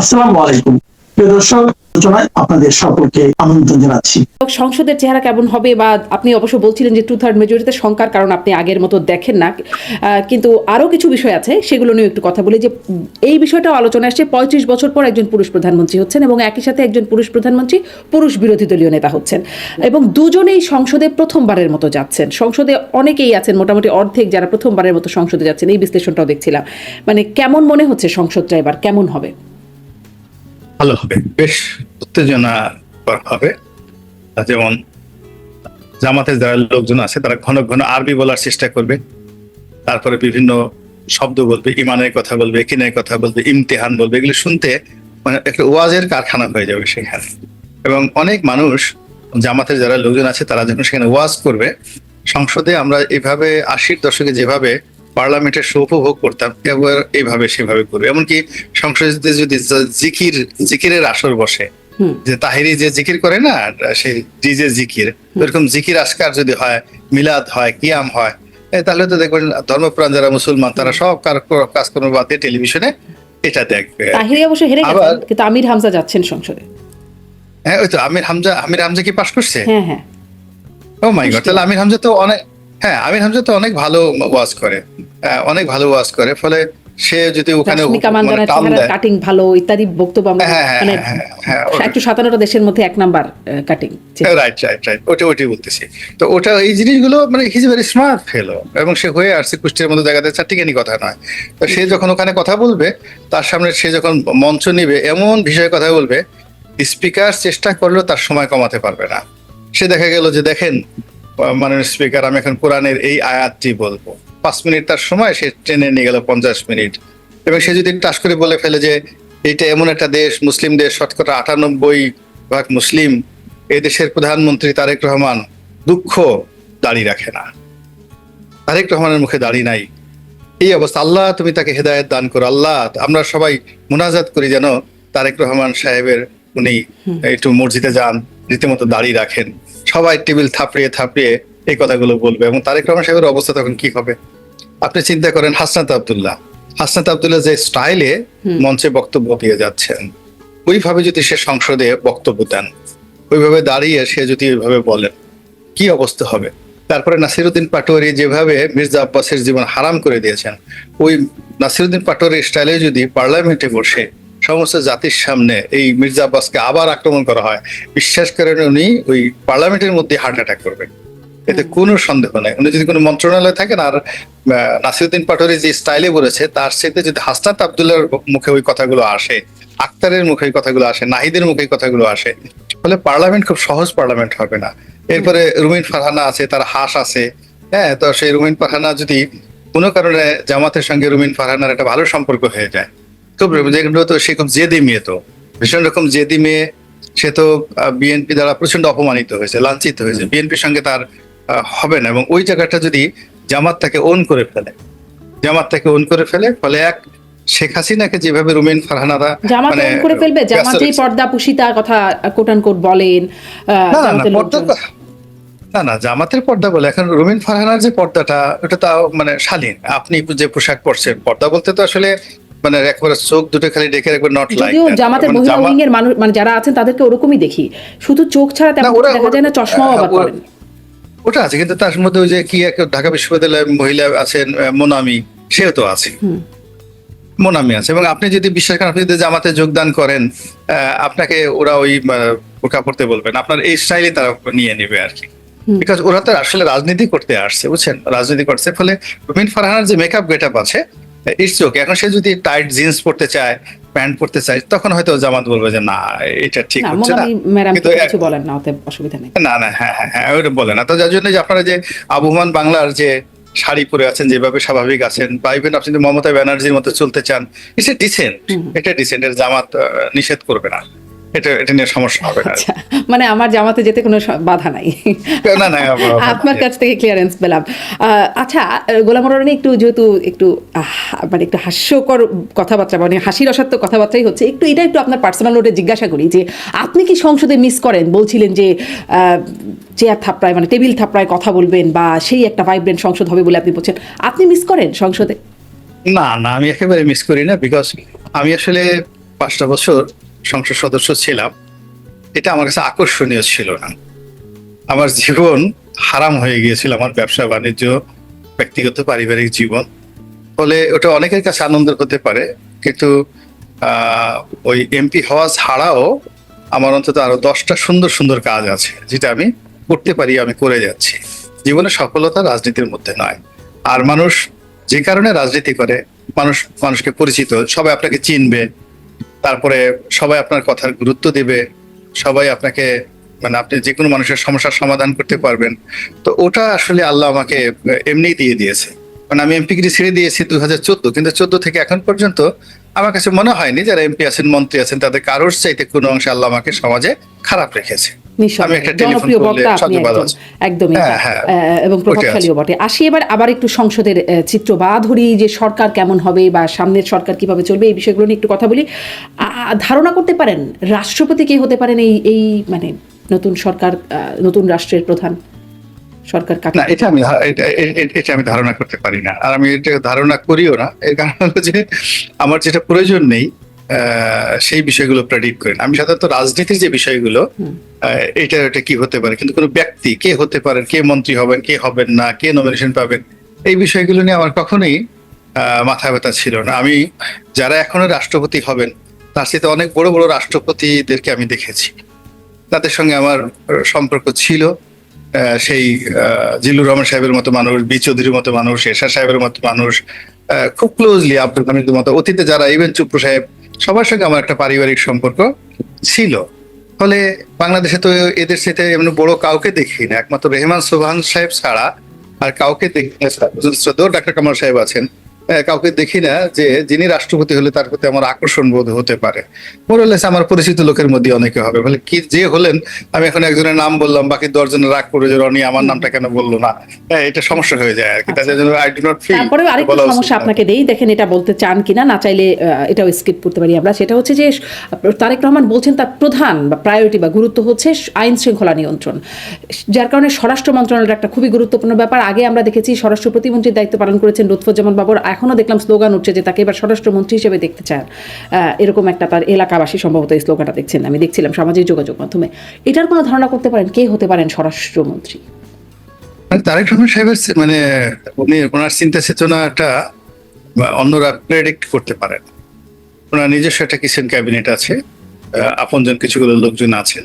আসসালামু আলাইকুম প্রিয় দর্শক, আলোচনায় আপনাদের সকলকে আমন্ত্রণ জানাচ্ছি। সংসদের চেহারা কেমন হবে, বা আপনি অবশ্য বলছিলেন যে 2/3 মেজরিটিতে শঙ্কার কারণ আপনি আগের মতো দেখেন না, কিন্তু আরো কিছু বিষয় আছে, সেগুলো নিয়ে একটু কথা বলি। যে এই বিষয়টাও আলোচনা আসছে, 35 বছর পর একজন পুরুষ প্রধানমন্ত্রী হচ্ছেন এবং একই সাথে একজন পুরুষ প্রধানমন্ত্রী পুরুষ বিরোধী দলীয় নেতা হচ্ছেন, এবং দুজনেই সংসদে প্রথমবারের মতো যাচ্ছেন। সংসদে অনেকেই আছেন, মোটামুটি অর্ধেক যারা প্রথমবারের মতো সংসদে যাচ্ছেন। এই বিশ্লেষণটাও দেখছিলাম। মানে কেমন মনে হচ্ছে সংসদটা এবার কেমন হবে? ভালো হবে, বেশ উত্তেজনা হবে। যেমন জামাতের যারা লোকজন আছে তারা ঘন ঘন আরবি বলার চেষ্টা করবে, তারপরে বিভিন্ন শব্দ বলবে, ইমানের কথা বলবে, কিনের কথা বলবে, ইমতিহান বলবে। এগুলো শুনতে মানে একটা ওয়াজের কারখানা হয়ে যাবে সেখানে। এবং অনেক মানুষ, জামাতের যারা লোকজন আছে তারা যখন সেখানে ওয়াজ করবে, সংসদে আমরা এইভাবে 80-র দশকে যেভাবে পার্লামেন্টের উপভোগ করতাম, এবার এইভাবে সেভাবে করবে। এমনকি সংসদে যদি জিকিরের আসর বসে, যে তাহিরি যে জিকির করে না, সেই ডিজে জিকির, এরকম জিকির আজকার যদি হয়, মিলাদ হয়, কিয়াম হয়, তাহলে তো দেখবেন ধর্মপ্রাণ যারা মুসলমান তারা সব কাজকর্ম বাদ দিয়ে টেলিভিশনে এটা দেখবে। তাহিরি অবশ্য হেরে গেছেন, কিন্তু আমির হামজা যাচ্ছেন সংসদে। হ্যাঁ, ওই তো আমির হামজা কি পাশ করছে? হ্যাঁ হ্যাঁ। ও মাই গড! তাহলে আমির হামজা তো অনেক, হ্যাঁ, আমির হামজা তো অনেক ভালো ওয়াজ করে, অনেক ভালো ওয়াজ করে। ফলে সে যদি ওখানে কাটিং ভালো ইত্যাদি বক্তব্য আমরা মানে 157টা দেশের মধ্যে 1 number cutting. Right right right, ওটাই বলতেছি। তো ওটা এই জিনিসগুলো মানে হি ইজ ভেরি স্মার্ট ফেলো, এবং সে হয়ে আসছে কুষ্টিয়ার মতো জায়গাতে, চারটিখানি কথা নয়। তো সে যখন ওখানে কথা বলবে, তার সামনে সে যখন মঞ্চ নিবে, এমন বিষয়ে কথা বলবে, স্পিকার চেষ্টা করলেও তার সময় কমাতে পারবে না। সে দেখা গেল যে দেখেন মাননীয় স্পিকার, আমি এখন কোরআনের এই আয়াতটি বলবো, 5 মিনিট তার সময় সে ট্রেনে নিয়ে গেল 50 মিনিট। এবং সে যদি টাস করে বলে ফেলে যে এইটা এমন একটা দেশ, মুসলিম দেশ, শতকরা 98% মুসলিম, এই দেশের প্রধানমন্ত্রী তারেক রহমান দুঃখ দাড়ি রাখে না, তারেক রহমানের মুখে দাড়ি নাই, এই অবস্থা, আল্লাহ তুমি তাকে হেদায়েত দান করো, আল্লাহ আমরা সবাই মুনাজাত করি যেন তারেক রহমান সাহেবের উনি একটু মসজিদে যান, রীতিমতো দাড়ি রাখেন। সবাই টেবিল থাপড়িয়ে থাপড়িয়ে এই কথাগুলো বলবে, এবং তারেক রহমান সাহেবের অবস্থা তখন কি হবে? আপনি চিন্তা করেন হাসনাত আব্দুল্লাহ যে স্টাইলে মঞ্চে বক্তব্য দিয়ে যাচ্ছেন, ওইভাবে যদি সে সংসদে বক্তব্য দেন, ওইভাবে দাঁড়িয়ে সে যদি ওইভাবে বলেন, কি অবস্থা হবে? তারপরে নাসিরউদ্দিন পাটোয়ারি যেভাবে মির্জা আব্বাসের জীবন হারাম করে দিয়েছেন, ওই নাসিরউদ্দিন পাটোয়ারির স্টাইলে যদি পার্লামেন্টে বসে সমস্ত জাতির সামনে এই মির্জা আব্বাসকে আবার আক্রমণ করা হয়, বিশ্বাস করেন উনি ওই পার্লামেন্টের মধ্যে হার্ট অ্যাটাক করবে, এতে কোনো সন্দেহ নাই। উনি যদি কোনো মন্ত্রণালয়ে থাকেন, আর নাসিরউদ্দিন পাটোয়ারি যে স্টাইলে বলেছে, তার সাথে যদি হাসনাত আব্দুল্লাহর মুখে ওই কথাগুলো আসে, আক্তারের মুখে ওই কথাগুলো আসে, নাহিদের মুখে কথাগুলো আসে, ফলে পার্লামেন্ট খুব সহজ পার্লামেন্ট হবে না। এরপরে রুমিন ফারহানা আছে, তার হাস আছে, হ্যাঁ, তো সেই রুমিন ফারহানা যদি কোনো কারণে জামাতের সঙ্গে রুমিন ফারহানার একটা ভালো সম্পর্ক হয়ে যায়, খুব যেগুলো তো সে খুব জেদি মেয়ে, তো ভীষণ রকম জেদি মেয়ে, সে তো বিএনপি দ্বারা প্রচন্ড অপমানিত হয়েছে, লাঞ্ছিত হয়েছে, বিএনপির সঙ্গে তার হবে না। এবং ওই জায়গাটা যদি জামাত তাকে ওন করে ফেলে, ফলে এক শেখ হাসিনাকে যেভাবে রুমিন ফারহানারা মানে করে ফেলবে, জামাতেই পর্দা পুশিতা কথা কোট আন কোট বলেন, না জামাতের পর্দা বলে, এখন রুমিন ফারহানার যে পর্দাটা, ওটা তো মানে শালীন। আপনি যে পোশাক পরছেন, পর্দা বলতে তো আসলে মানে একবারে চোখ দুটো খালি ডেকে রাখবে, নট লাইক। যদিও জামাতের মহিলা উইং এর মানুষ মানে যারা আছেন তাদেরকে ওরকমই দেখি, শুধু চোখ ছাড়া তেমন দেখা যায় না, চশমাও আবার পরেন। ওটা আছে, কিন্তু তার মধ্যে ওই যে কি এক ঢাকা বিশ্ববিদ্যালয়ের মহিলা আছেন মোনামি, সেও তো আছে, মোনামি আছে। এবং আপনি যদি বিশ্বাস করেন, আপনি যদি জামাতে যোগদান করেন, আপনাকে ওরা ওই বোরকা পড়তে বলবেন, আপনার এই স্টাইলে তারা নিয়ে নেবে আর কি। বিকজ ওরা তো আসলে রাজনীতি করতে আসছে, বুঝছেন, রাজনীতি করছে। ফলে রুমিন ফারহানার যে মেকআপ গেটআপ আছে, ইটস ওকে। এখন সে যদি টাইট জিন্স পড়তে চায়, প্যান্ট পড়তে চায়, তখন হয়তো জামাত বলবে যে না, এটা ঠিক হচ্ছে না, কিন্তু কিছু বলেন না, ওতে অসুবিধা নেই। না হ্যাঁ ওটা বলে না। তো যার জন্য যে আপনারা যে আবহমান বাংলার যে শাড়ি পরে আছেন, যেভাবে স্বাভাবিক আছেন, বা ইভেন আপনি মমতা ব্যানার্জির মতো চলতে চান, এটা ডিসেন্ট, এর জামাত নিষেধ করবে না, এটা নিয়ে সমস্যা হবে না। মানে আমার জামাতে যেতে কোনো বাধা নাই, না আপনার কাছ থেকে ক্লিয়ারেন্স পেলাম। আচ্ছা, গোলাম মোরনি যেহেতু একটু মানে একটু হাস্যকর কথাবার্তা, মানে হাসি রসাত্মক কথাবার্তাই হচ্ছে, এটা একটু আপনার পার্সোনাল নোটে জিজ্ঞাসা করি যে আপনি কি সংসদে মিস করেন? বলছিলেন যে চেয়ার থাপড়ায় মানে টেবিল থাপড়ায় কথা বলবেন, বা সেই একটা ভাইব্রেন্ট সংসদ হবে বলে আপনি বলছেন, আপনি মিস করেন সংসদে? না আমি একেবারে মিস করি না, বিকজ আমি আসলে 5টা বছর সংসদ সদস্য ছিলাম, এটা আমার কাছে আকর্ষণীয় ছিল না। আমার জীবন হারাম হয়ে গিয়েছিল, আমার ব্যবসা বাণিজ্য, ব্যক্তিগত পারিবারিক জীবন। ফলে ওটা অনেকের কাছে আনন্দের হতে পারে, কিন্তু ওই এমপি হওয়া ছাড়াও আমার অন্তত আরো 10টা সুন্দর সুন্দর কাজ আছে যেটা আমি করতে পারি, আমি করে যাচ্ছি। জীবনে সফলতা রাজনীতির মধ্যে নয়। আর মানুষ যে কারণে রাজনীতি করে, মানুষকে পরিচিত, সবাই আপনাকে চিনবে, তারপরে সবাই আপনার কথার গুরুত্ব দিবে, সবাই আপনাকে মানে আপনি যে কোনো মানুষের সমস্যার সমাধান করতে পারবেন। তো ওটা আসলে আল্লাহ আমাকে এমনিই দিয়ে দিয়েছে। মানে আমি এমপিগিরি ছেড়ে দিয়েছি 2014, কিন্তু 14 থেকে এখন পর্যন্ত আমার কাছে মনে হয়নি যারা এমপি আছেন, মন্ত্রী আছেন, তাদের কারোর চাইতে কোনো অংশে আল্লাহ আমাকে সমাজে খারাপ রেখেছে। আমি একটা টেলিফোন জনপ্রিয় করলে বক্তা আপনি শতবার আছে। একদমই হ্যাঁ, এবং প্রভাবশালীও বটে। আসি এবার আবার একটু সংসদের চিত্র বা ধরি যে সরকার কেমন হবে বা সামনের সরকার কিভাবে চলবে, এই বিষয়গুলো নিয়ে একটু কথা বলি। ধারণা করতে পারেন রাষ্ট্রপতি কে হতে পারেন এই মানে নতুন সরকার, নতুন রাষ্ট্রের প্রধান সরকার কাকে? না, এটা আমি ধারণা করতে পারি না, আর আমি এটা ধারণা করিও না। এর কারণ হলো যে আমার যেটা প্রয়োজন নেই সেই বিষয়গুলো প্রেডিক্ট করি না। আমি সাধারণত রাজনীতির যে বিষয়গুলো এটা কি হতে পারে, কিন্তু কোনো ব্যক্তি কে হতে পারেন, কে মন্ত্রী হবেন, কে হবেন না, কে নমিনেশন পাবেন, এই বিষয়গুলো নিয়ে আমার কখনোই মাথা ব্যথা ছিল না। আমি যারা এখনো রাষ্ট্রপতি হবেন তার সাথে অনেক বড় বড় রাষ্ট্রপতিদেরকে আমি দেখেছি, তাদের সঙ্গে আমার সম্পর্ক ছিল। সেই জিল্লুর রহমান সাহেবের মতো মানুষ, বি চৌধুরীর মতো মানুষ, এরশাদ সাহেবের মতো মানুষ, খুব ক্লোজলি আব্দুল হামিদের মতো, অতীতে যারা, ইভেন চুপ্পু সাহেব, সবার সঙ্গে আমার একটা পারিবারিক সম্পর্ক ছিল। ফলে বাংলাদেশে তো এদের সাথে এমনি বড় কাউকে দেখি না, একমাত্র রেহমান সোবহান সাহেব ছাড়া আর কাউকে দেখি না। ডাক্তার কামাল সাহেব আছেন, কাউকে দেখি না যে যিনি রাষ্ট্রপতি হলে তার প্রতি আমার আকর্ষণ বোধ হতে পারে। মোরালেস আমার পরিচিত লোকের মধ্যে অনেকে হবে, বলে কি যে হলেন, আমি এখন একজনের নাম বললাম, বাকি 10 জনের রাগ করে যে রনি আমার নামটা কেন বললো না, এটা সমস্যা হয়ে যায় আর কি। তাদের জন্য আই ডু নট ফিল। তারপরেও আরেকটা সমস্যা আপনাকে দেই, দেখেন এটা বলতে চান কিনা, না চাইলে এটাও স্কিপ করতে পারি আমরা। সেটা হচ্ছে যে তারেক রহমান বলছেন তার প্রধান বা প্রায়োরিটি বা গুরুত্ব হচ্ছে আইন শৃঙ্খলা নিয়ন্ত্রণ, যার কারণে স্বরাষ্ট্র মন্ত্রণালয়ের একটা খুবই গুরুত্বপূর্ণ ব্যাপার। আগে আমরা দেখেছি স্বরাষ্ট্র প্রতিমন্ত্রীর দায়িত্ব পালন করেছেন লুৎফুজ্জামান বাবর, এখনো দেখলাম স্লোগান উঠছে যে তাকে এবার স্বরাষ্ট্রমন্ত্রী হিসেবে দেখতে চান। এরকম একটা তার এলাকাবাসী সম্ভবত এই স্লোগানটা দেখছেন, আমি দেখছিলাম সামাজিক যোগাযোগ মাধ্যমে। এটার কোনো ধারণা করতে পারেন কে হতে পারেন স্বরাষ্ট্রমন্ত্রী? তারেক রহমান সাহেবের মানে ওনার চিন্তা চেতনাটা অন্যরা প্রেডিক্ট করতে পারেন। ওনার নিজস্ব একটা কিচেন ক্যাবিনেট আছে, আপনজন কিছুগুলো লোকজন আছেন,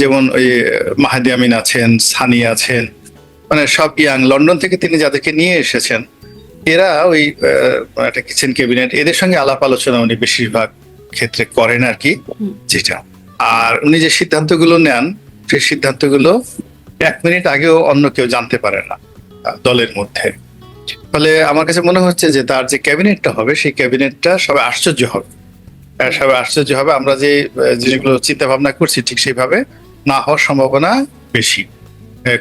যেমন ওই মাহাদি আমিন আছেন, সানি আছেন, মানে সব ইয়াং, লন্ডন থেকে তিনি যাদেরকে নিয়ে এসেছেন এরা ওই একটা কিচেন ক্যাবিনেট, এদের সঙ্গে আলাপ আলোচনা উনি বেশিরভাগ ক্ষেত্রে করেন আর কি, যেটা। আর উনি যে সিদ্ধান্তগুলো নেন সেই সিদ্ধান্তগুলো 1 মিনিট আগেও অন্য কেউ জানতে পারে না দলের মধ্যে। ফলে আমার কাছে মনে হচ্ছে যে তার যে ক্যাবিনেটটা হবে সেই ক্যাবিনেটটা সবাই আশ্চর্য হবে, সবাই আশ্চর্য হবে। আমরা যে জিনিসগুলো চিন্তা ভাবনা করছি ঠিক সেইভাবে না হওয়ার সম্ভাবনা বেশি,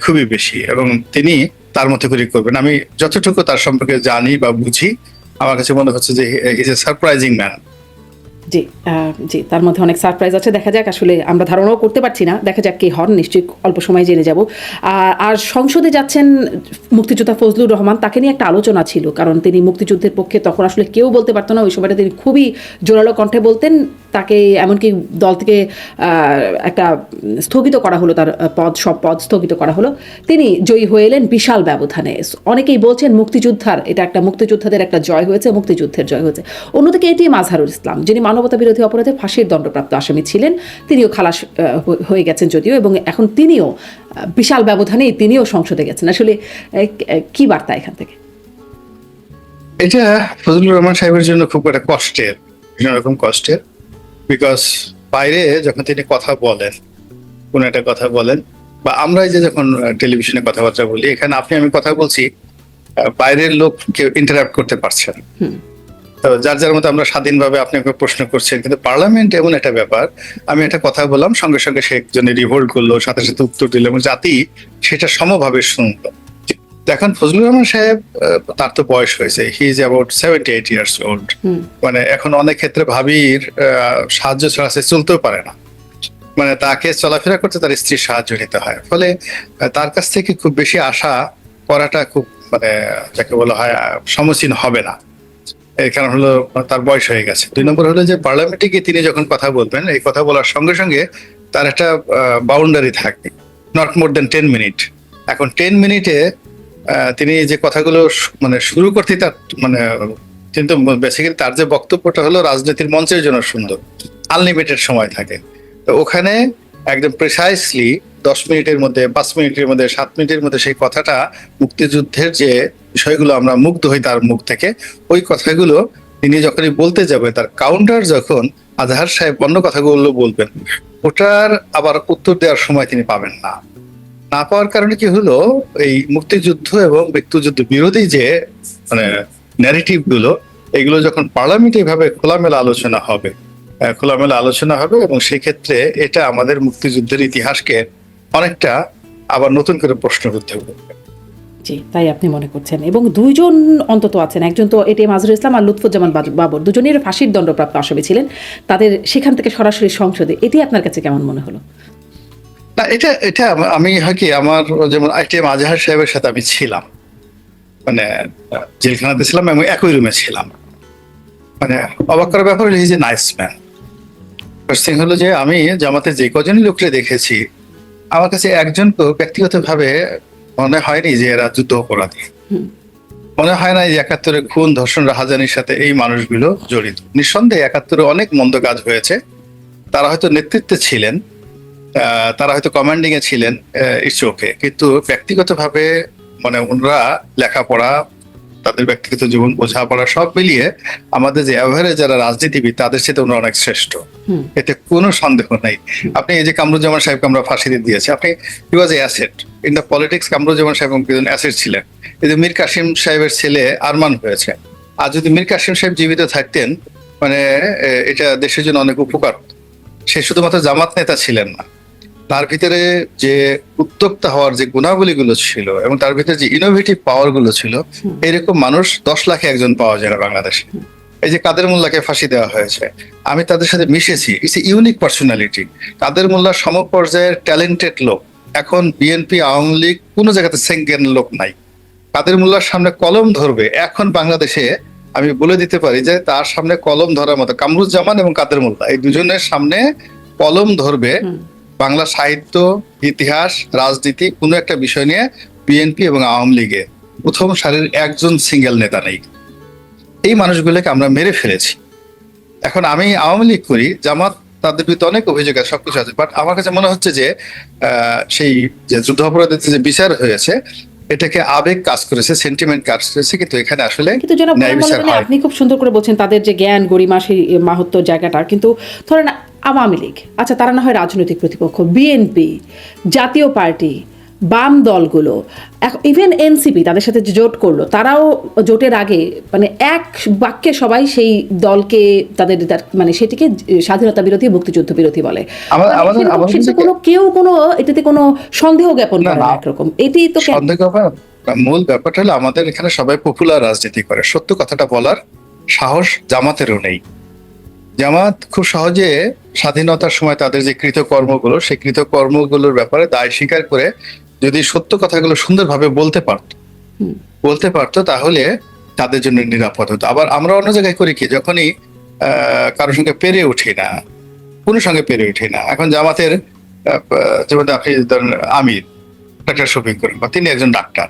খুবই বেশি, এবং তিনি তার মতো করে করবেন। আমি যতটুকু তার সম্পর্কে জানি বা বুঝি, আমার কাছে মনে হচ্ছে যে ইজ এ সারপ্রাইজিং ম্যান। জি, জি, তার মধ্যে অনেক সারপ্রাইজ আছে। দেখা যাক, আসলে আমরা ধারণাও করতে পারছি না, দেখা যাক কে হন, নিশ্চয়ই অল্প সময় জেনে যাব। আর সংসদে যাচ্ছেন মুক্তিযোদ্ধা ফজলুর রহমান, তাকে নিয়ে একটা আলোচনা ছিল, কারণ তিনি মুক্তিযুদ্ধের পক্ষে তখন আসলে কেউ বলতে পারতো না, ওই সময়টা তিনি খুবই জোরালো কণ্ঠে বলতেন। তাকে এমনকি দল থেকে একটা স্থগিত করা হলো, তার সব পদ স্থগিত করা হলো। তিনি জয়ী হয়ে এলেন বিশাল ব্যবধানে। অনেকেই বলছেন এটা একটা মুক্তিযোদ্ধাদের একটা জয় হয়েছে, মুক্তিযুদ্ধের জয় হয়েছে। অন্যদিকে এটিএম আজহারুল ইসলাম, যিনি মানবতা বিরোধী অপরাধে ফাঁসির দণ্ডপ্রাপ্ত আসামি ছিলেন, তিনিও খালাস হয়ে গেছেন যদিও, এবং এখন তিনিও বিশাল ব্যবধানেই তিনিও সংসদে গেছেন। আসলে কি বার্তা এখান থেকে? এটা ফজলুর রহমান সাহেবের জন্য খুব একটা কষ্টের, বিভিন্ন রকম কষ্টের। বিকজ বাইরে যখন তিনি কথা বলেন, কোন একটা কথা বলেন, বা আমরা যে যখন টেলিভিশনে কথাবার্তা বলি, এখানে আমি কথা বলছি, বাইরের লোক কেউ ইন্টারাপ্ট করতে পারছে না। তো যার যার মতো আমরা স্বাধীনভাবে আপনি প্রশ্ন করছেন, কিন্তু পার্লামেন্ট এমন একটা ব্যাপার, আমি একটা কথা বললাম, সঙ্গে সঙ্গে সে একজনে রিভোল্ট করলো, সাথে সাথে উত্তর দিল, এবং জাতি সেটা সমভাবে শুনলো। এখন ফজলুর রহমান সাহেব, তার তো বয়স হয়েছে, he is about 78 years old. মানে এখন অনেক ক্ষেত্রে ভাবির সাহায্য ছাড়া সে চলতেও পারে না, মানে তাকে চলাফেরা করতে তার স্ত্রীর সাহায্য নিতে হয়। ফলে তার কাছ থেকে খুব বেশি আশা করাটা খুব, মানে যাকে বলা হয়, সমীচীন হবে না। এর কারণ হলো তার বয়স হয়ে গেছে। 2 নম্বর হলো যে পার্লামেন্টে গিয়ে তিনি যখন কথা বলবেন, এই কথা বলার সঙ্গে সঙ্গে তার একটা বাউন্ডারি থাকে, নট মোর দেন 10 মিনিট। এখন 10 মিনিটে তিনি যে কথাগুলো মানে শুরু করতে তার মানে, কিন্তু বেসিক্যালি তার যে বক্তব্যটা হলো রাজনীতির মঞ্চের জন্য সুন্দর, আনলিমিটেড সময় থাকে। তো ওখানে একদম প্রিসাইসলি 10 মিনিটের মধ্যে, 5 মিনিটের মধ্যে, 7 মিনিটের মধ্যে সেই কথাটা, মুক্তিযুদ্ধের যে বিষয়গুলো আমরা মুগ্ধ হই তার মুখ থেকে, ওই কথাগুলো তিনি যখনই বলতে যাবে, তার কাউন্টার যখন আজহার সাহেব অন্য কথাগুলো বলবেন, ওটার আবার উত্তর দেওয়ার সময় তিনি পাবেন না। না পাওয়ার কারণে কি হলো, এই মুক্তিযুদ্ধ এবং মুক্তিযুদ্ধ বিরোধী যে মানে ন্যারেটিভ গুলো, এগুলো যখন পার্লামেন্টে এভাবে খোলামেলা আলোচনা হবে, এবং সেক্ষেত্রে এটা আমাদের মুক্তিযুদ্ধের ইতিহাসকে অনেকটা আবার নতুন করে প্রশ্নবিদ্ধ করবে। জি, তাই আপনি মনে করছেন। এবং দুইজন অন্তত আছেন, একজন তো এটিএম আজহারুল ইসলাম আর লুৎফুজ্জামান বাবর, দুজনের ফাঁসির দণ্ডপ্রাপ্ত আসামি ছিলেন, তাদের সেখান থেকে সরাসরি সংসদে, এটি আপনার কাছে কেমন মনে হলো? না, এটা আমি হয় কি, আমার যেমন এটিএম আজহার সাহেবের সাথে আমি ছিলাম, মানে জেলখানাতে ছিলাম এবং একই রুমে ছিলাম। মানে অবাক করার ব্যাপার হলো, যে নাইস ম্যান। ফার্স্ট থিং হলো যে আমি জামাতে যে কজনই লোককে দেখেছি, আমার কাছে একজনকেও ব্যক্তিগতভাবে মনে হয়নি যে এরা যুদ্ধ অপরাধী। মনে হয় না যে 71-এ খুন, ধর্ষণ, রাহাজানির সাথে এই মানুষগুলো জড়িত। নিঃসন্দেহে 71-এ অনেক মন্দ কাজ হয়েছে, তারা হয়তো নেতৃত্বে ছিলেন, তারা হয়তো কমান্ডিং এ ছিলেন, ইটস ওকে। কিন্তু ব্যক্তিগতভাবে মানে ওনারা লেখাপড়া, তাদের ব্যক্তিগত জীবন, বোঝাপড়া সব মিলিয়ে আমাদের যে এভারেজ যারা রাজনীতিবিদ, তাদের সাথে ওনারা অনেক শ্রেষ্ঠ, এতে কোনো সন্দেহ নাই। আপনি এই যে কামরুজ্জামান সাহেবকে আমরা ফাঁসি দিয়েছি, আপনি he was a asset in the politics. Kamaruzzaman Saheb একজন অ্যাসেট ছিলেন। এই যে মীর কাসিম সাহেবের ছেলে আরমান হয়েছে, আর যদি মীর কাসিম সাহেব জীবিত থাকতেন, মানে এটা দেশের জন্য অনেক উপকার হতো। সে শুধুমাত্র জামাত নেতা ছিলেন না, তার ভিতরে যে উদ্যোক্তা হওয়ার যে গুণাবলীগুলো ছিল এবং তার ভিতরে যে ইনোভেটিভ পাওয়ার গুলো ছিল, এরকম মানুষ 10 লাখে একজন পাওয়া যায় না বাংলাদেশে। এই যে কাদের মোল্লাকে ফাঁসি দেওয়া হয়েছে, আমি তাদের সাথে মিশেছি, it's a unique personality. Kader Mollah সমপর্যায়ের ট্যালেন্টেড লোক, এখন বিএনপি, আওয়ামী লীগ কোনো জায়গাতে সেকেন্ড লোক নাই। কাদের মোল্লার সামনে কলম ধরবে এখন বাংলাদেশে, আমি বলে দিতে পারি যে তার সামনে কলম ধরার মতো কামরুজ্জামান এবং কাদের মোল্লা, এই দুজনের সামনে কলম ধরবে বাংলা সাহিত্য, ইতিহাস, রাজনীতি, কোনো একটা বিষয় নিয়ে বিএনপি এবং আওয়ামী লীগে প্রথম সারির একজন সিঙ্গেল নেতা নেই। এই মানুষগুলোকে আমরা মেরে ফেলেছি। এখন আমি আওয়ামী লীগ করি, জামাত, তাদের বিরুদ্ধে অনেক অভিযোগ আছে, সবকিছু আছে, বাট আমার কাছে মনে হচ্ছে যে সেই যে যুদ্ধাপরাধীদের যে বিচার হয়েছে, এটাকে আবেগ কাজ করেছে, সেন্টিমেন্ট কাজ করেছে, কিন্তু এখানে আসলে কিন্তু জনাব আপনি খুব সুন্দর করে বলছেন তাদের যে জ্ঞান, গরিমা, সেই মাহাত্ম্য জায়গাটা, কিন্তু ধরেন আওয়ামী লীগ, আচ্ছা তারা না হয় রাজনৈতিক প্রতিপক্ষ, বিএনপি, জাতীয় পার্টি, বাম দলগুলো, ইভেন এনসিপি তাদের সাথে যে জোট করলো, তারাও জোটের আগে মানে এক বাক্যে সবাই সেই দলকে তাদের মানে সেটিকে স্বাধীনতা বিরোধী, মুক্তিযুদ্ধ বিরোধী বলে। কেউ কোনো এটাতে কোনো সন্দেহ জ্ঞাপন করে না একরকম। এটি তো মূল ব্যাপারটা হলো, আমাদের এখানে সবাই পপুলার রাজনীতি করে, সত্য কথাটা বলার সাহস জামাতেরও নেই। জামাত খুব সহজে স্বাধীনতার সময় তাদের যে কৃতকর্মগুলো, সেই কৃতকর্মগুলোর ব্যাপারে দায় স্বীকার করে যদি সত্য কথাগুলো সুন্দরভাবে বলতে পারতো, তাহলে তাদের জন্য নিরাপদ হতো। আবার আমরা অন্য জায়গায় করি কি, যখনই কারোর সঙ্গে পেরে উঠি না, কোনো সঙ্গে পেরে উঠি না। এখন জামাতের যেমন আপনি ধরেন আমির ডাক্তার শফিক করেন, বা তিনি একজন ডাক্তার,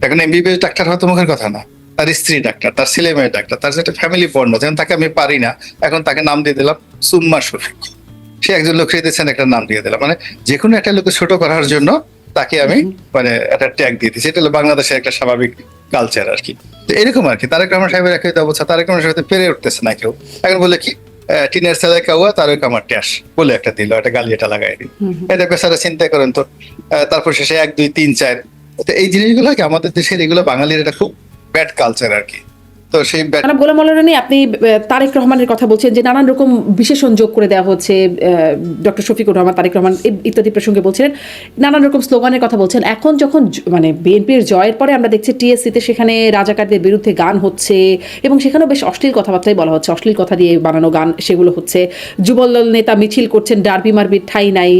এখন এমবিবিএস ডাক্তার হয়তো মুখের কথা না, তার স্ত্রী ডাক্তার, তার ছেলে মেয়ে ডাক্তার, তার একটা ফ্যামিলি বন্ড আছে, তাকে আমি পারি না, এখন তাকে নাম দিয়ে দিলাম সুম্মা শফিক। সে একজন লোক দিয়েছেন, একটা নাম দিয়ে দিলাম, মানে যে কোনো একটা লোককে ছোট করার জন্য তাকে আমি মানে একটা ট্যাগ দিয়ে দিচ্ছি। এটা হলো বাংলাদেশের একটা স্বাভাবিক কালচার আর কি। তো এরকম আর কি, তারেক রহমান সাহেবের একই অবস্থা, তারেক রহমান সাহেব পেরে উঠতেছে না কেউ। এখন বলে কি, টিনের সাজায় কাউয়া তারেক আমার ট্যাস বলে একটা দিল, একটা গালি এটা লাগাই দিল, এটা বেচারা চিন্তা করেন তো। তারপর শেষে 1, 2, 3, 4, তো এই জিনিসগুলো কি আমাদের দেশের, এগুলো বাঙালির একটা খুব ব্যাড কালচার আর কি। তো সেই গোলাম মাওলা রানী, আপনি তারেক রহমানের কথা বলছেন যে নানান রকম বিশেষণ যোগ করে দেওয়া হচ্ছে, ডক্টর শফিকুর রহমান, তারেক রহমান ইত্যাদি প্রসঙ্গে বলছিলেন, নানান রকম স্লোগানের কথা বলছেন। এখন যখন মানে বিএনপির জয়ের পরে আমরা দেখছি টিএসসিতে সেখানে রাজাকারদের বিরুদ্ধে গান হচ্ছে, এবং সেখানেও বেশ অশ্লীল কথাবার্তাই বলা হচ্ছে, অশ্লীল কথা দিয়ে বানানো গান সেগুলো হচ্ছে। যুবদল নেতা মিছিল করছেন, ডার্বি মারবির ঠাঁই নাই,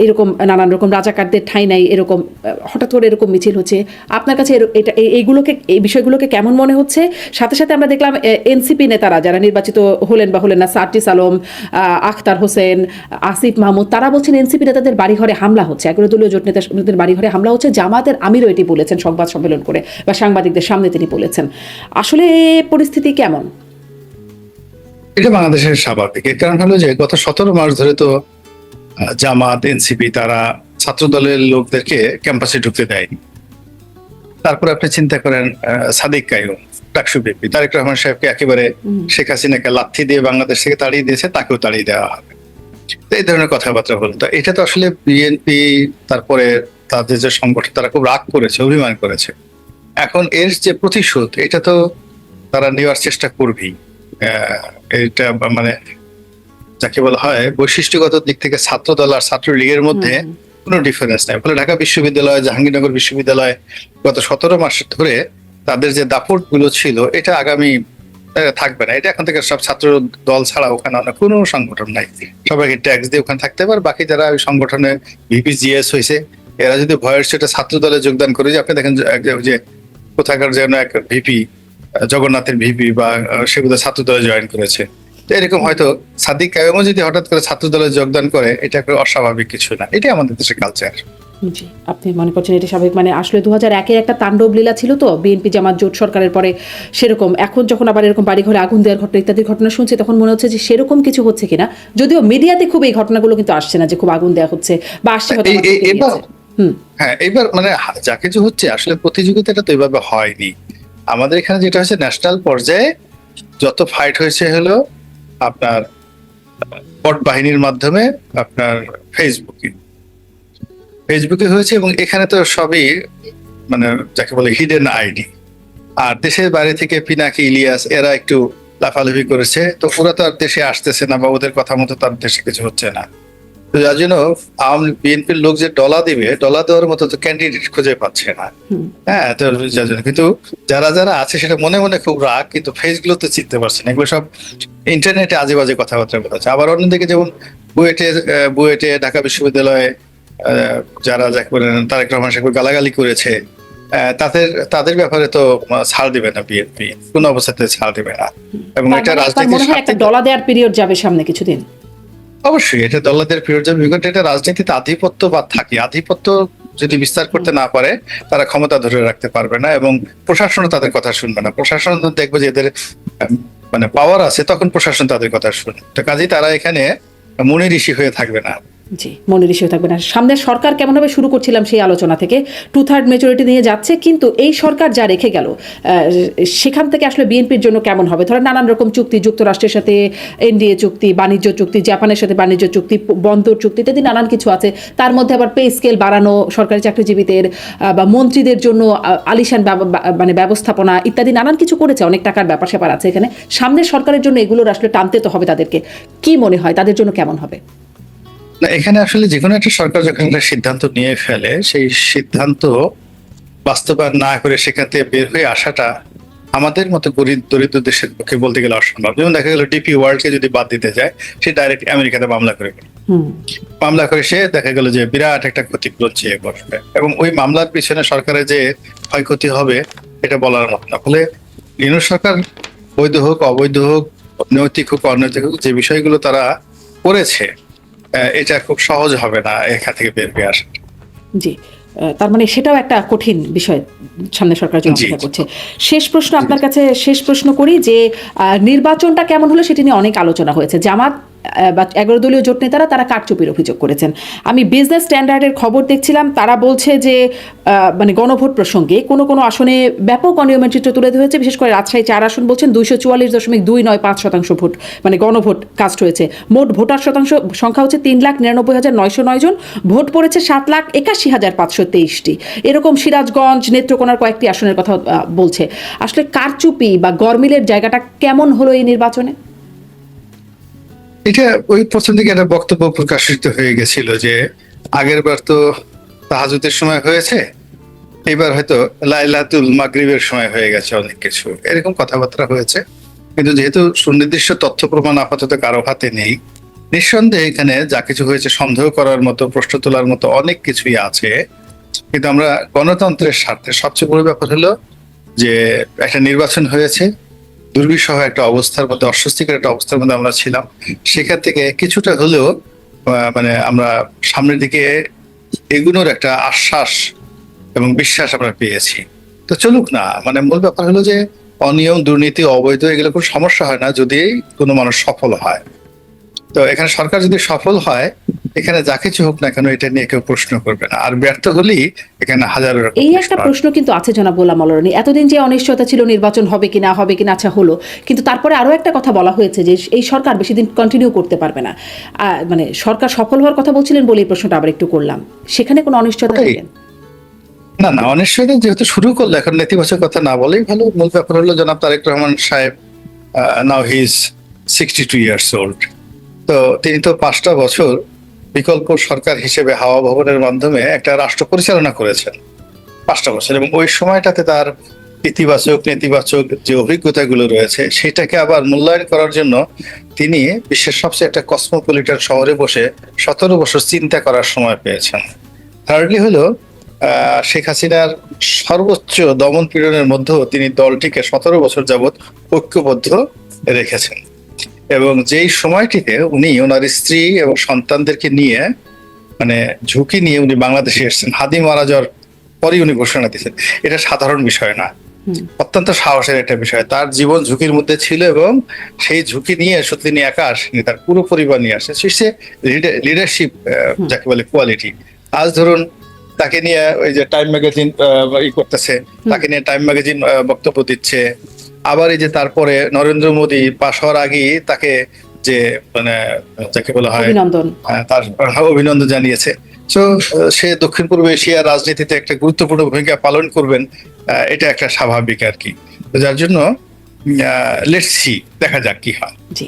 এরকম নানান রকম রাজাকারদের ঠাঁই নাই, এরকম হঠাৎ করে এরকম মিছিল হচ্ছে। আপনার কাছে এটা এইগুলোকে, এই বিষয়গুলোকে কেমন মনে হচ্ছে? সাথে সাথে আমরা দেখলাম এনসিপি নেতারা যারা নির্বাচিত হলেন বা হলেন না, সার্জিস আলম, আখতার হোসেন, আসিফ মাহমুদ, তারা বলছেন এনসিপি নেতাদের বাড়িঘরে হামলা হচ্ছে, 11 দলীয় জোট নেতাদের বাড়িঘরে হামলা হচ্ছে। জামাতের আমিরও এটি বলেছেন সংবাদ সম্মেলন করে বা সাংবাদিকদের সামনে তিনি বলেছেন। আসলে পরিস্থিতি কেমন? এটা বাংলাদেশের স্বাভাবিক। এর কারণ হলো যে গত 17 মাস ধরে তো জামাত, এনসিপি তারা ছাত্র দলের লোকদেরকে ক্যাম্পাসে ঢুকতে দেয়নি। তারপর আপনি চিন্তা করেন সাদিক কাইয়ুম, ডাকসু বিপি, তারেক রহমান সাহেবকে একেবারে শেখ হাসিনাকে লাথি দিয়ে বাংলাদেশ থেকে তাড়িয়ে দিয়েছে, তাকেও তাড়িয়ে দেওয়া হবে। তো এই ধরনের কথাবার্তা হলো। তো এটা তো আসলে বিএনপি, তারপরে তাদের যে সংগঠন, তারা খুব রাগ করেছে, অভিমান করেছে। এখন এর যে প্রতিশোধ, এটা তো তারা নেওয়ার চেষ্টা করবেই। এটা মানে যাকে বলা হয় বৈশিষ্ট্যগত দিক থেকে ছাত্র দল আর ছাত্র লীগের মধ্যে কোনো ডিফারেন্স নাই। ফলে ঢাকা বিশ্ববিদ্যালয়, জাহাঙ্গীরনগর বিশ্ববিদ্যালয় গত 17 মাস ধরে তাদের যে দাপট গুলো ছিল, এটা আগামী থাকবে না। এটা এখন থেকে সব ছাত্র দল ছাড়া ওখানে কোনো সংগঠন নাই, সবাইকে ট্যাক্স দিয়ে ওখানে থাকতে পারে। বাকি যারা ওই সংগঠনে ভিপি জিএস হয়েছে, এরা যদি ভয়ের সেটা ছাত্র দলে যোগদান করে, যে আপনি দেখেন যে কোথাকার যেন এক ভিপি, জগন্নাথের ভিপি বা সেগুলো ছাত্র দলে জয়েন করেছে। তো এরকম হয়তো সাদিক কাইয়ুমও যদি হঠাৎ করে ছাত্র দলে যোগদান করে, এটা একটা অস্বাভাবিক কিছু না। এটাই আমাদের দেশের কালচার। জি, আপনি মনে করছেন এটা স্বাভাবিক? মানে আসলে 2001-এর একটা তাণ্ডব লীলা ছিল তো বিএনপি জামাত জোট সরকারের পরে, সেরকম এখন যখন আবার এরকম বাড়িঘরে আগুন দেওয়ার ঘটনা ইত্যাদি ঘটনা শুনছি, তখন মনে হচ্ছে যে সেরকম কিছু হচ্ছে কিনা। যদিও মিডিয়াতে খুব এই ঘটনাগুলো কিন্তু আসছে না যে খুব আগুন দেওয়া হচ্ছে বা আসছে। হ্যাঁ, এবার মানে যা কিছু হচ্ছে আসলে প্রতিযোগিতাটা তো এভাবে হয়নি। আমাদের এখানে যেটা হচ্ছে, ন্যাশনাল পর্যায়ে যত ফাইট হয়েছে হলো আপনার বট বাহিনীর মাধ্যমে, আপনার ফেসবুকে হয়েছে। এবং এখানে তো সবই মানে যাকে বলে হিডেন আইডি। আর দেশের বাইরে থেকে পিনাকি, ইলিয়াস এরা একটু লাফালাফি করেছে, তো ওরা তো আর দেশে আসতেছে না, বা ওদের কথা মতো তার দেশে কিছু হচ্ছে না। তো যার জন্য বিএনপির লোক যে ডলা দিবে, ডলা দেওয়ার মতো তো ক্যান্ডিডেট খুঁজে পাচ্ছে না। হ্যাঁ, তো যার জন্য কিন্তু যারা যারা আছে সেটা মনে মনে খুব রাগ, কিন্তু ফেস গুলো তো চিনতে পারছে না। এগুলো সব ইন্টারনেটে আজে বাজে কথাবার্তা বলেছে। আবার অন্যদিকে যেমন বুয়েটে ঢাকা বিশ্ববিদ্যালয়ে যারা যাকে বলেন তারেক রহমান সাহেব গালাগালি করেছে, তাদের ব্যাপারে তো ছাড় দিবে না বিএনপি, কোন অবস্থাতে ছাড় দিবে না। এবং এটা রাজনীতি ডলা দেওয়ার পিরিয়ড যাবে সামনে কিছুদিন। অবশ্যই এটা দলদের পিরিয়ড যাবে। এটা রাজনীতিতে আধিপত্য বা থাকে, আধিপত্য যদি বিস্তার করতে না পারে, তারা ক্ষমতা ধরে রাখতে পারবে না, এবং প্রশাসনও তাদের কথা শুনবে না। প্রশাসন দেখবে যে এদের মানে পাওয়ার আছে, তখন প্রশাসন তাদের কথা শুনবে। তো কাজেই তারা এখানে মনি ঋষি হয়ে থাকবে না। জি, মনের ইস্যু থাকবে না। সামনের সরকার কেমন হবে শুরু করছিলাম সেই আলোচনা থেকে, 2/3 মেজরিটি নিয়ে যাচ্ছে, কিন্তু এই সরকার যা রেখে গেল সেখান থেকে আসলে বিএনপির জন্য কেমন হবে? ধরেন নানান রকম চুক্তি, যুক্তরাষ্ট্রের সাথে এনডিএ চুক্তি, বাণিজ্য চুক্তি, জাপানের সাথে বাণিজ্য চুক্তি, বন্দর চুক্তি ইত্যাদি নানান কিছু আছে। তার মধ্যে আবার পে স্কেল বাড়ানো, সরকারি চাকরিজীবীদের বা মন্ত্রীদের জন্য আলিশান মানে ব্যবস্থাপনা ইত্যাদি নানান কিছু করেছে। অনেক টাকার ব্যাপার স্যাপার আছে এখানে। সামনের সরকারের জন্য এগুলোর আসলে টানতে তো হবে তাদেরকে। কি মনে হয় তাদের জন্য কেমন হবে? না, এখানে আসলে যে কোনো একটা সরকার যখন একটা সিদ্ধান্ত নিয়ে ফেলে, সেই সিদ্ধান্ত বাস্তবায়ন না করে সেখান থেকে বের হয়ে আসাটা আমাদের মতো গরিব দরিদ্র দেশের পক্ষে বলতে গেলে অসম্ভব। যেমন দেখা গেল ডিপি ওয়ার্ল্ডকে যদি বাদ দিতে যায়, সে ডাইরেক্ট আমেরিকাতে মামলা করে সে দেখা গেল যে বিরাট একটা ক্ষতিপূরণ চেয়ে বসবে, এবং ওই মামলার পিছনে সরকারের যে ক্ষয়ক্ষতি হবে এটা বলার মতো না। ফলে ইউনিট সরকার বৈধ হোক, অবৈধ হোক, নৈতিক হোক, অনৈতিক হোক, যে বিষয়গুলো তারা করেছে, এটা খুব সহজ হবে না এখান থেকে বের হয়ে আসা। জি, তার মানে সেটাও একটা কঠিন বিষয় সামনে সরকার জন্য অপেক্ষা করছে। শেষ প্রশ্ন আপনার কাছে, শেষ প্রশ্ন করি যে নির্বাচনটা কেমন হলো সেটি নিয়ে অনেক আলোচনা হয়েছে। জামাত বা 11 দলীয় জোট নেতারা তারা কারচুপির অভিযোগ করেছেন। আমি বিজনেস স্ট্যান্ডার্ডের খবর দেখছিলাম, তারা বলছে যে মানে গণভোট প্রসঙ্গে কোনো আসনে ব্যাপক অনিয়মের চিত্র তুলে ধরেছে। বিশেষ করে রাজশাহী 4 আসন বলছেন 244.295% ভোট মানে গণভোট কাস্ট হয়েছে। মোট ভোটার সংখ্যা হচ্ছে 3,99,909 জন। ভোট পড়েছে 7,81,523টি। এরকম সিরাজগঞ্জ, নেত্রকোনার কয়েকটি আসনের কথা বলছে। আসলে কারচুপি বা গরমিলের জায়গাটা কেমন হলো এই নির্বাচনে? এটা ওই প্রথম দিকে একটা বক্তব্য প্রকাশিত হয়ে গেছিল যে আগের বার তো তাহাজ্জুদের সময় হয়েছে, এবার হয়তো লাইলাতুল মাগরিবের সময় হয়ে গেছে, অনেক কিছু এরকম কথাবার্তা হয়েছে। কিন্তু যেহেতু সুনির্দিষ্ট তথ্য প্রমাণ আপাতত কারো হাতে নেই, নিঃসন্দেহে এখানে যা কিছু হয়েছে সন্দেহ করার মতো, প্রশ্ন তোলার মতো অনেক কিছুই আছে। কিন্তু আমরা গণতন্ত্রের স্বার্থে সবচেয়ে বড় ব্যাপার হলো যে একটা নির্বাচন হয়েছে, দুর্বিষহ একটা অবস্থার মধ্যে, অস্বস্তিকর একটা অবস্থার মধ্যে আমরা ছিলাম। সেখান থেকে কিছুটা হলেও মানে আমরা সামনের দিকে এগুনোর একটা আশ্বাস এবং বিশ্বাস আমরা পেয়েছি। তো চলুক না, মানে মূল ব্যাপার হলো যে অনিয়ম, দুর্নীতি, অবৈধ এগুলো কোনো সমস্যা হয় না যদি কোনো মানুষ সফল হয়। তো এখানে সরকার যদি সফল হয়, এখানে যা কিছু হোক না কেন এটা নিয়ে কেউ প্রশ্ন করবে না। আর ব্যর্থ হলেই এখানে হাজারো রকম এই প্রশ্ন একটা আসবে। প্রশ্ন কিন্তু আছে জনাব গোলাম মোল্লা রনি। এতদিন যে অনিশ্চয়তা ছিল নির্বাচন হবে কিনা আচ্ছা হলো, কিন্তু তারপরে আরো একটা কথা বলা হয়েছে যে এই সরকার বেশি দিন কন্টিনিউ করতে পারবে না। মানে সরকার সফল হওয়ার কথা বলছিলেন বলে এই প্রশ্নটা আবার একটু করলাম, সেখানে কোনো অনিশ্চয়তা ওটাই। নেই? না, অনিশ্চয়তা যেহেতু শুরু করলো, এখন নেতিবাচক কথা না বলেই ভালো। মূল ব্যাপার হলো জনাব তারেক রহমান সাহেব নাও হি ইজ 62 ইয়ার্স ওল্ড। তো তিনি তো 5টা বছর বিকল্প সরকার হিসেবে হাওয়া ভবনের মাধ্যমে একটা রাষ্ট্র পরিচালনা করেছেন, 5টা বছর। এবং ওই সময়টাতে তার ইতিবাচক নেতিবাচক যে অভিজ্ঞতাগুলো রয়েছে সেটাকে আবার মূল্যায়ন করার জন্য তিনি বিশ্বের সবচেয়ে একটা কসমোপলিটন শহরে বসে 17 বছর চিন্তা করার সময় পেয়েছেন। থার্ডলি হলো শেখ হাসিনার সর্বোচ্চ দমন পীড়নের মধ্যেও তিনি দলটিকে 17 বছর যাবৎ ঐক্যবদ্ধ রেখেছেন। এবং যেই সময়টিতে উনি ওনার স্ত্রী এবং সন্তানদেরকে নিয়ে, মানে ঝুঁকি নিয়ে উনি বাংলাদেশে এসেছেন, হাদি মারা যাওয়ার পরই উনি ঘোষণা দিয়েছেন, এটা সাধারণ বিষয় না, অত্যন্ত সাহসের একটা বিষয়। তার জীবন ঝুঁকির মধ্যে ছিল এবং সেই ঝুঁকি নিয়ে শুধু তিনি একা আসেনি, তার পুরো পরিবার নিয়ে আসে। সে লিডারশিপ যাকে বলে কোয়ালিটি। আজ ধরুন তাকে নিয়ে ওই যে টাইম ম্যাগাজিন করতেছে, তাকে নিয়ে টাইম ম্যাগাজিন বক্তব্য দিচ্ছে। আবার এই যে তারপরে নরেন্দ্র মোদী পাশ হওয়ার আগেই তাকে যে মানে যাকে বলা হয় অভিনন্দন। তার অভিনন্দন জানিয়েছে। তো সে দক্ষিণ পূর্ব এশিয়ার রাজনীতিতে একটা গুরুত্বপূর্ণ ভূমিকা পালন করবেন, এটা একটা স্বাভাবিক আর কি। তো যার জন্য লেটস সি, দেখা যাক কি হয়। জি।